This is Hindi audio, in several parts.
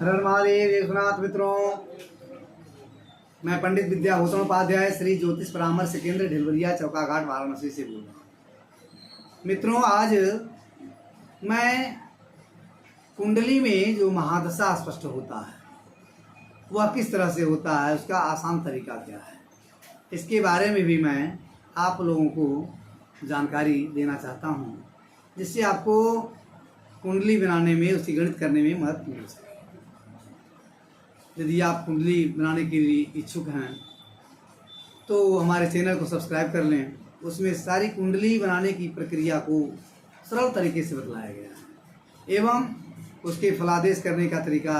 हर हर महादेव। विश्वनाथ मित्रों, मैं पंडित विद्याभूषण उपाध्याय श्री ज्योतिष परामर्श केंद्र ढिलवरिया चौका घाट वाराणसी से बोल रहा हूँ। मित्रों, आज मैं कुंडली में जो महादशा स्पष्ट होता है वह किस तरह से होता है, उसका आसान तरीका क्या है, इसके बारे में भी मैं आप लोगों को जानकारी देना चाहता हूँ, जिससे आपको कुंडली बनाने में, उसकी गणित करने में मदद मिल सके। यदि आप कुंडली बनाने के लिए इच्छुक हैं तो हमारे चैनल को सब्सक्राइब कर लें। उसमें सारी कुंडली बनाने की प्रक्रिया को सरल तरीके से बतलाया गया है, एवं उसके फलादेश करने का तरीका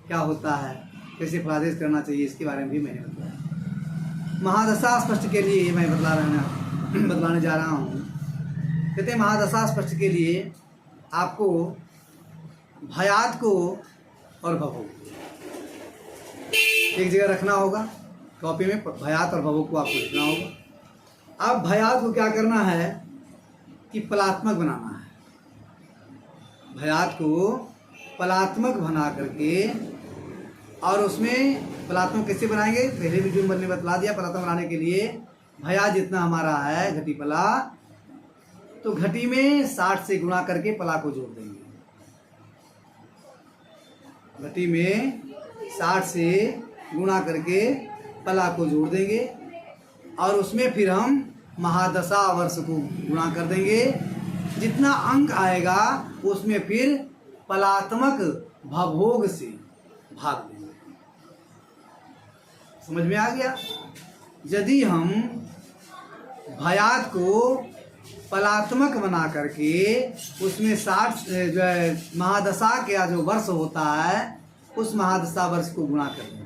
क्या होता है, कैसे फलादेश करना चाहिए, इसके बारे में भी मैंने बताया। महादशा स्पष्ट के लिए मैं बतलाने जा रहा हूँ। कहते हैं महादशा स्पष्ट के लिए आपको भयात को और भवोग एक जगह रखना होगा। कॉपी में भयात और भवोग को आपको लिखना होगा। अब भयात को क्या करना है कि पलात्मक बनाना है। भयात को पलात्मक बना करके, और उसमें पलात्मक कैसे बनाएंगे, पहले वीडियो में मैंने बतला दिया। पलात्मक बनाने के लिए भया जितना हमारा है घटी पला, तो घटी में 60 से गुणा करके पला को जोड़ देंगे। घटी में 60 से गुणा करके पला को जोड़ देंगे, और उसमें फिर हम महादशा वर्ष को गुणा कर देंगे। जितना अंक आएगा उसमें फिर पलात्मक भवोग से भाग देंगे। समझ में आ गया? यदि हम भयात को पलात्मक बना करके उसमें 60 जो है महादशा का जो वर्ष होता है उस महादशा वर्ष को गुणा कर देंगे।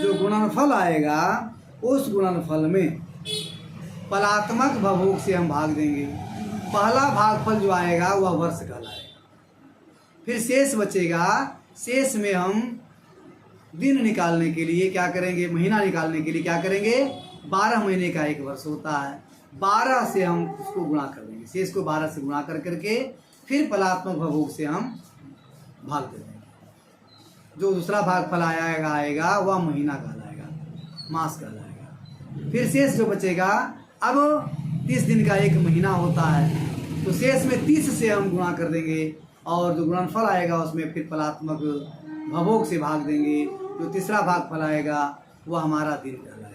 जो गुणनफल आएगा उस गुणनफल में पलात्मक भवोग से हम भाग देंगे। पहला भागफल जो आएगा वह वर्ष कहलाएगा। फिर शेष बचेगा। शेष में हम दिन निकालने के लिए क्या करेंगे, महीना निकालने के लिए क्या करेंगे, 12 महीने का एक वर्ष होता है। 12 से हम उसको गुणा कर देंगे। शेष को 12 से गुणा कर करके फिर पलात्मक भवोग से हम भाग दे देंगे। जो दूसरा भागफल आएगा वह महीना कहलाएगा, मास कहलाएगा। फिर शेष जो बचेगा, अब 30 दिन का एक महीना होता है, तो शेष में 30 से हम गुणा कर देंगे, और जो गुणनफल आएगा उसमें फिर पलात्मक भवोग से भाग देंगे। जो तीसरा भागफल आएगा वह हमारा दिन कहलाएगा।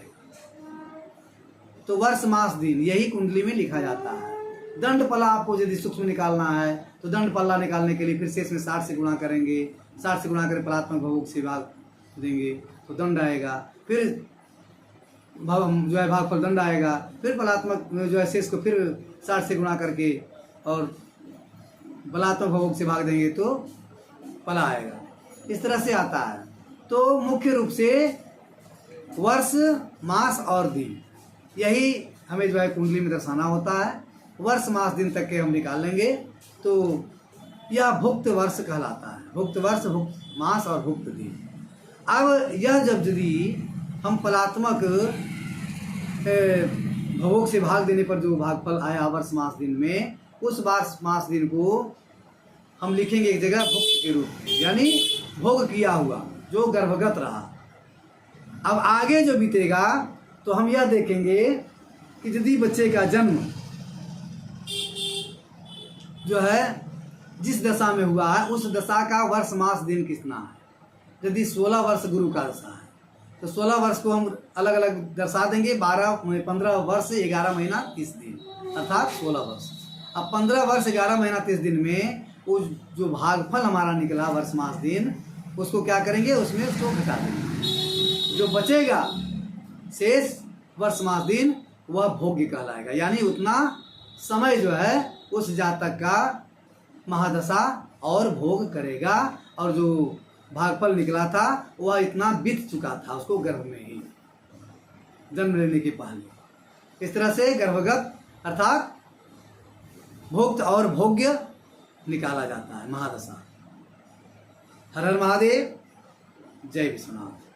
तो वर्ष मास दिन यही कुंडली में लिखा जाता है। दंड पल्ला आपको यदि सूक्ष्म निकालना है तो दंड पल्ला निकालने के लिए फिर शेष में 60 से गुणा करेंगे। 60 से गुणा कर पलात्मक भवोग से भाग देंगे तो दंड आएगा। फिर जो है भागफल दंड आएगा। फिर पलात्मक जो है शेष को फिर 60 से गुणा करके और पलात्मक भवोग से भाग देंगे तो पला आएगा। इस तरह से आता है। तो मुख्य रूप से वर्ष, मास और दिन यही हमें जो है कुंडली में दर्शाना होता है। वर्ष, मास, दिन तक के हम निकाल लेंगे तो यह भुक्त वर्ष कहलाता है। भुक्त वर्ष, भुक्त मास और भुक्त दिन। अब यह जब यदि हम पलात्मक भवोग से भाग देने पर जो भागफल आया वर्ष, मास, दिन में, उस वर्ष, मास, दिन को हम लिखेंगे एक जगह भुक्त के रूप में, यानी भोग किया हुआ, जो गर्भगत रहा। अब आगे जो बीतेगा तो हम यह देखेंगे कि यदि बच्चे का जन्म जो है जिस दशा में हुआ है उस दशा का वर्ष, मास, दिन कितना है। यदि 16 वर्ष गुरु का दशा है तो 16 वर्ष को हम अलग अलग दर्शा देंगे। 15 वर्ष 11 महीना 30 दिन, अर्थात 16 वर्ष। अब 15 वर्ष 11 महीना 30 दिन में वो जो भागफल हमारा निकला वर्ष, मास, दिन, उसको क्या करेंगे, उसमें उसको घटा देंगे। जो बचेगा शेष वर्ष, मास, दिन, वह भोग्य कहलाएगा। यानी उतना समय जो है उस जातक का महादशा और भोग करेगा, और जो भागफल निकला था वह इतना बीत चुका था उसको गर्भ में ही, जन्म लेने के पहले। इस तरह से गर्भगत अर्थात भोक्त और भोग्य निकाला जाता है महादशा। हर हर महादेव। जय विश्वनाथ।